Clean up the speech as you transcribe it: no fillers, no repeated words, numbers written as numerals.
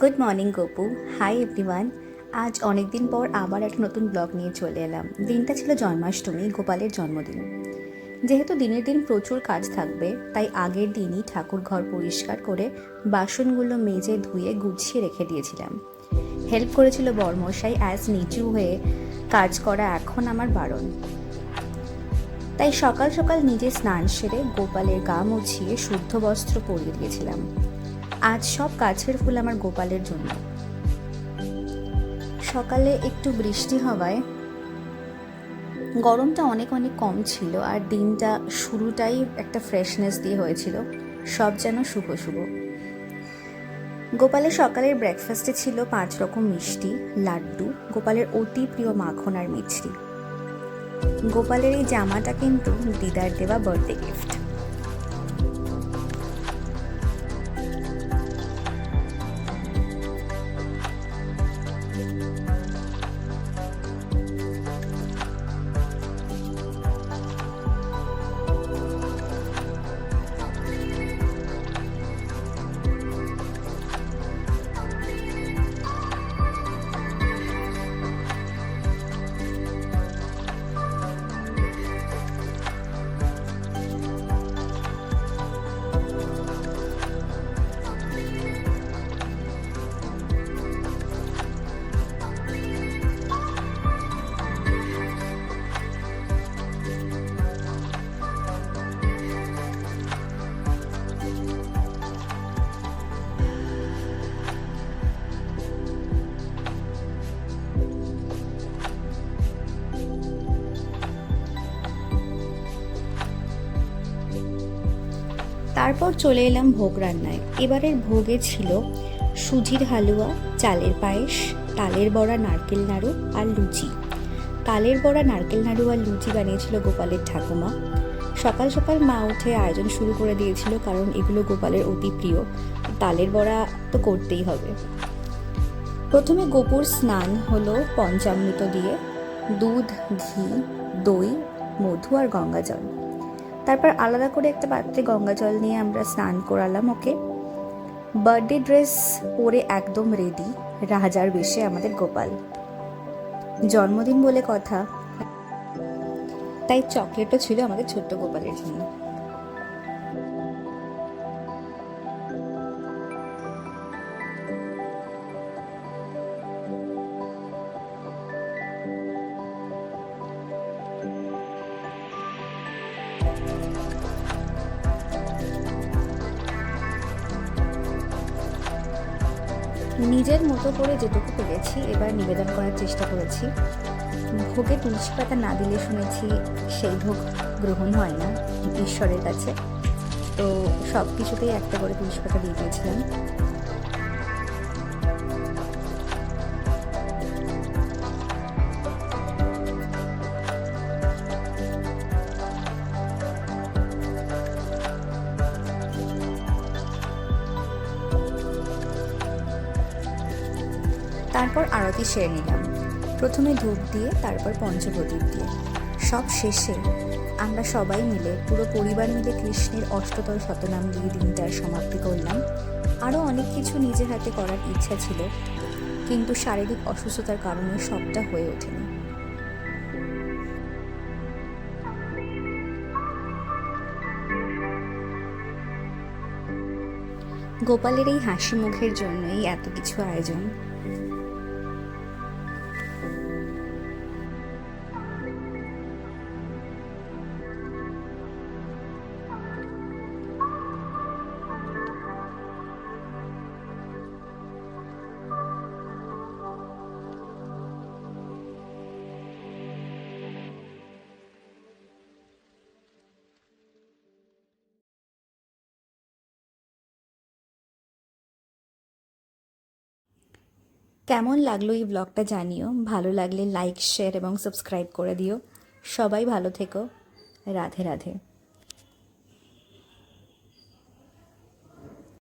Good morning Gopu. Hi everyone. আজ অনেক দিন পর আবার একটা নতুন ব্লগ নিয়ে চলে এলাম। দিনটা ছিল জন্মাষ্টমী, গোপালের জন্মদিন। যেহেতু দিনের দিন প্রচুর কাজ থাকবে, তাই আগের দিনই ঠাকুর ঘর পরিষ্কার করে বাসনগুলো মেজে ধুয়ে গুছিয়ে রেখে দিয়েছিলাম। হেল্প করেছিল বরমশাই, অ্যাজ নিচু হয়ে কাজ করা এখন আমার বারণ। তাই সকাল সকাল নিজে স্নান সেরে গোপালের গা মুছিয়ে শুদ্ধ বস্ত্র পরিয়ে দিয়েছিলাম। আজ সব গাছের ফুল আমার গোপালের জন্য। সকালে একটু বৃষ্টি হওয়ায় গরমটা অনেক অনেক কম ছিল, আর দিনটা শুরুটাই একটা ফ্রেশনেস দিয়ে হয়েছিল। সব যেন শুভ শুভ। গোপালের সকালের ব্রেকফাস্টে ছিল 5 রকম মিষ্টি, লাড্ডু, গোপালের অতি প্রিয় মাখন আর মিছরি। গোপালের এই জামাটা কিন্তু দিদার দেওয়া বার্থডে গিফট। তারপর চলে এলাম ভোগ রান্নায়। এবারের ভোগে ছিল সুজির হালুয়া, চালের পায়েস, তালের বড়া, নারকেল নাড়ু আর লুচি। তালের বড়া, নারকেল নাড়ু আর লুচি বানিয়েছিল গোপালের ঠাকুমা। সকাল সকাল মা উঠে আয়োজন শুরু করে দিয়েছিল, কারণ এগুলো গোপালের অতি প্রিয়। তালের বড়া তো করতেই হবে। প্রথমে গোপুর স্নান হলো পঞ্চামৃত দিয়ে, দুধ, ঘি, দই, মধু আর গঙ্গা জল। তারপর আলাদা করে একটা পাত্রে গঙ্গা জল নিয়ে আমরা স্নান করালাম ওকে। বার্থডে ড্রেস পরে একদম রেডি, রাজার বেশে আমাদের গোপাল। জন্মদিন বলে কথা, তাই চকলেটও ছিল আমাদের ছোট্ট গোপালের জন্য। নিজের মতো করে যেটুকু পেরেছি এবার নিবেদন করার চেষ্টা করেছি। ভোগে তুলসী পাতা না দিলে শুনেছি সেই ভোগ গ্রহণ হয় না ঈশ্বরের কাছে, তো সব কিছুতেই একটা করে তুলসী পাতা দিয়ে দিয়েছিলাম। তারপর আরতি সেরে নিলাম, প্রথমে ধূপ দিয়ে, তারপর পঞ্চপ্রদীপ দিয়ে। সব শেষে আমরা সবাই মিলে, পুরো পরিবার মিলে কৃষ্ণের অষ্টদল শতনাম দিয়ে দিনটার সমাপ্তি করলাম। আরও অনেক কিছু নিজের হাতে করার ইচ্ছা ছিল, কিন্তু শারীরিক অসুস্থতার কারণে সবটা হয়ে ওঠেনি। গোপালের এই হাসি মুখের জন্যই এত কিছু আয়োজন। কেমন লাগলো এই ব্লগটা জানিও। ভালো লাগলে লাইক, শেয়ার এবং সাবস্ক্রাইব করে দিও। সবাই ভালো থেকো। রাধে রাধে।